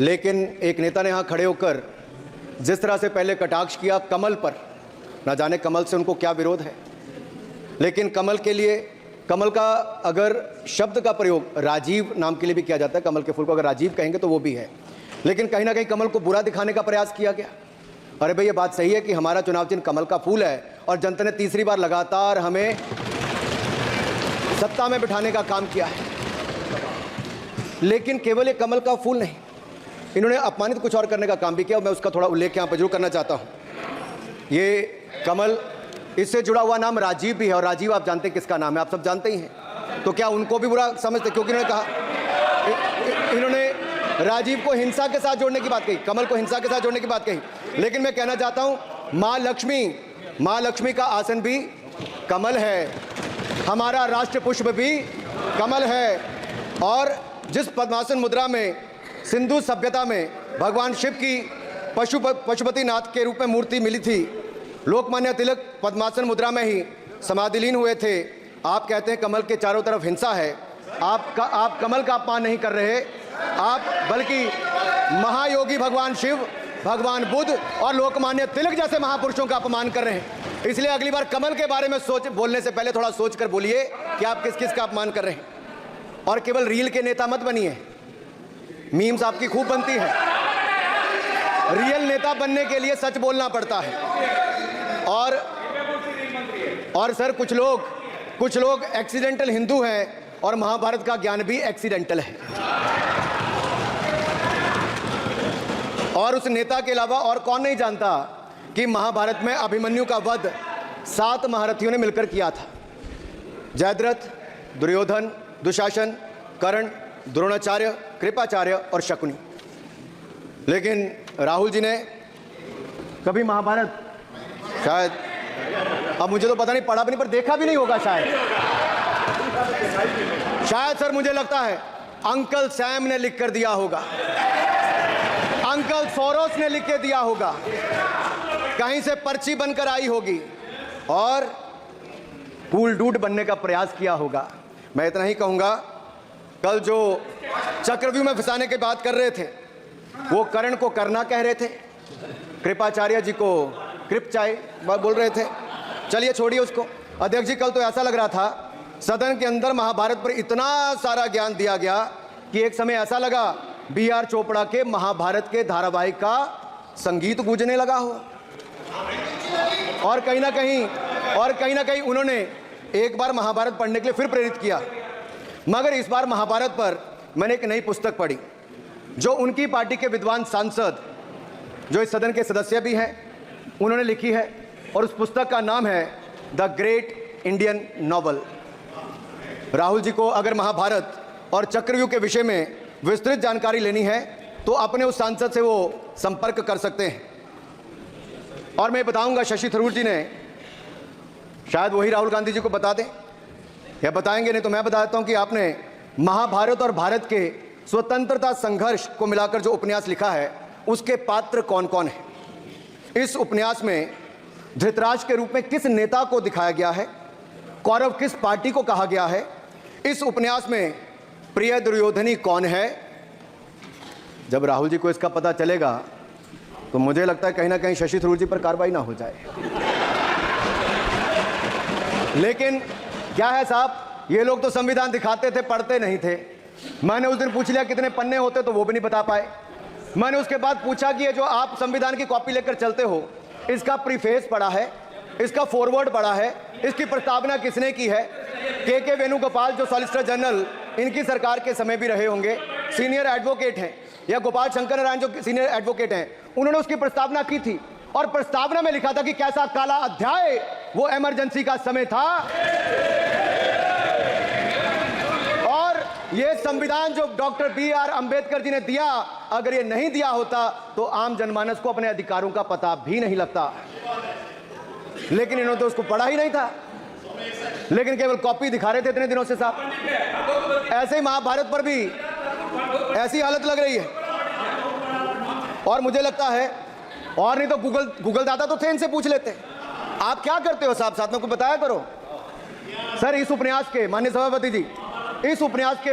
लेकिन एक नेता ने यहाँ खड़े होकर जिस तरह से पहले कटाक्ष किया कमल पर, ना जाने कमल से उनको क्या विरोध है, लेकिन कमल के लिए, कमल का अगर शब्द का प्रयोग राजीव नाम के लिए भी किया जाता है, कमल के फूल को अगर राजीव कहेंगे तो वो भी है, लेकिन कहीं ना कहीं कमल को बुरा दिखाने का प्रयास किया गया। अरे भाई, ये बात सही है कि हमारा चुनाव चिन्ह कमल का फूल है और जनता ने तीसरी बार लगातार हमें सत्ता में बिठाने का काम किया है, लेकिन केवल ये कमल का फूल नहीं, इन्होंने अपमानित कुछ और करने का काम भी किया। मैं उसका थोड़ा उल्लेख यहाँ पर जरूर करना चाहता हूँ। ये कमल, इससे जुड़ा हुआ नाम राजीव भी है, और राजीव आप जानते हैं किसका नाम है, आप सब जानते ही हैं। तो क्या उनको भी बुरा समझते? क्योंकि इन्होंने कहा, इन्होंने राजीव को हिंसा के साथ जोड़ने की बात कही, कमल को हिंसा के साथ जोड़ने की बात कही। लेकिन मैं कहना चाहता हूँ, माँ लक्ष्मी का आसन भी कमल है, हमारा राष्ट्र पुष्प भी कमल है, और जिस पद्मासन मुद्रा में सिंधु सभ्यता में भगवान शिव की पशुपति नाथ के रूप में मूर्ति मिली थी, लोकमान्य तिलक पद्मासन मुद्रा में ही समाधिलीन हुए थे। आप कहते हैं कमल के चारों तरफ हिंसा है। आप कमल का अपमान नहीं कर रहे, आप बल्कि महायोगी भगवान शिव, भगवान बुद्ध और लोकमान्य तिलक जैसे महापुरुषों का अपमान कर रहे हैं। इसलिए अगली बार कमल के बारे में बोलने से पहले थोड़ा सोच कर बोलिए कि आप किस किस का अपमान कर रहे हैं। और केवल रील के नेता मत बनिए, मीम्स आपकी खूब बनती है। रियल नेता बनने के लिए सच बोलना पड़ता है। और सर, कुछ लोग एक्सीडेंटल हिंदू हैं और महाभारत का ज्ञान भी एक्सीडेंटल है। और उस नेता के अलावा और कौन नहीं जानता कि महाभारत में अभिमन्यु का वध 7 महारथियों ने मिलकर किया था। जयद्रथ, दुर्योधन, दुशासन, कर्ण, द्रोणाचार्य, कृपाचार्य और शकुनी। लेकिन राहुल जी ने कभी महाभारत, शायद, अब मुझे तो पता नहीं, पढ़ा भी नहीं, पर देखा भी नहीं होगा शायद सर, मुझे लगता है अंकल सैम ने लिख कर दिया होगा, अंकल सोरोस ने लिख के दिया होगा, कहीं से पर्ची बनकर आई होगी और कूल डूड बनने का प्रयास किया होगा। मैं इतना ही कहूंगा, कल जो चक्रव्यूह में फंसाने की बात कर रहे थे, वो कर्ण को करना कह रहे थे, कृपाचार्य जी को कृपचाय बोल रहे थे। चलिए छोड़िए उसको। अध्यक्ष जी, कल तो ऐसा लग रहा था सदन के अंदर महाभारत पर इतना सारा ज्ञान दिया गया कि एक समय ऐसा लगा B.R. चोपड़ा के महाभारत के धारावाहिक का संगीत गूंजने लगा हो। और कहीं ना कहीं उन्होंने एक बार महाभारत पढ़ने के लिए फिर प्रेरित किया। मगर इस बार महाभारत पर मैंने एक नई पुस्तक पढ़ी जो उनकी पार्टी के विद्वान सांसद, जो इस सदन के सदस्य भी हैं, उन्होंने लिखी है, और उस पुस्तक का नाम है the great Indian novel. Rahul ji को अगर महाभारत और चक्रव्यूह के विषय में विस्तृत जानकारी लेनी है तो अपने उस सांसद से वो संपर्क कर सकते हैं। और मैं बताऊंगा, शशि थरूर जी ने, शायद वही राहुल गांधी जी को बता दें या बताएंगे, नहीं तो मैं बता देता हूं कि आपने महाभारत और भारत के स्वतंत्रता संघर्ष को मिलाकर जो उपन्यास लिखा है, उसके पात्र कौन कौन है। इस उपन्यास में धृतराष्ट्र के रूप में किस नेता को दिखाया गया है, कौरव किस पार्टी को कहा गया है, इस उपन्यास में प्रिय दुर्योधनी कौन है। जब राहुल जी को इसका पता चलेगा तो मुझे लगता है कहीं ना कहीं शशि थरूर जी पर कार्रवाई ना हो जाए। लेकिन क्या है साहब, ये लोग तो संविधान दिखाते थे, पढ़ते नहीं थे। मैंने उस दिन पूछ लिया कितने पन्ने होते, तो वो भी नहीं बता पाए। मैंने उसके बाद पूछा कि ये जो आप संविधान की कॉपी लेकर चलते हो, इसका प्रीफेस पढ़ा है, इसका फॉरवर्ड पढ़ा है, इसकी प्रस्तावना किसने की है। के वेणुगोपाल जो सॉलिसिटर जनरल इनकी सरकार के समय भी रहे होंगे, सीनियर एडवोकेट हैं, या गोपाल शंकर नारायण जो सीनियर एडवोकेट हैं, उन्होंने उसकी प्रस्तावना की थी। और प्रस्तावना में लिखा था कि कैसा काला अध्याय वो इमरजेंसी का समय था। और ये संविधान जो डॉक्टर B.R. अंबेडकर जी ने दिया, अगर ये नहीं दिया होता तो आम जनमानस को अपने अधिकारों का पता भी नहीं लगता। लेकिन इन्होंने तो उसको पढ़ा ही नहीं था, लेकिन केवल कॉपी दिखा रहे थे इतने दिनों से साहब। ऐसे ही महाभारत पर भी ऐसी हालत लग रही है। और मुझे लगता है, और नहीं तो गूगल दादा तो थे, इनसे पूछ लेते। आप क्या करते हो साहब, साथ में को बताया करो। सर, इस उपन्यास के, माननीय सभापति जी, इस उपन्यास के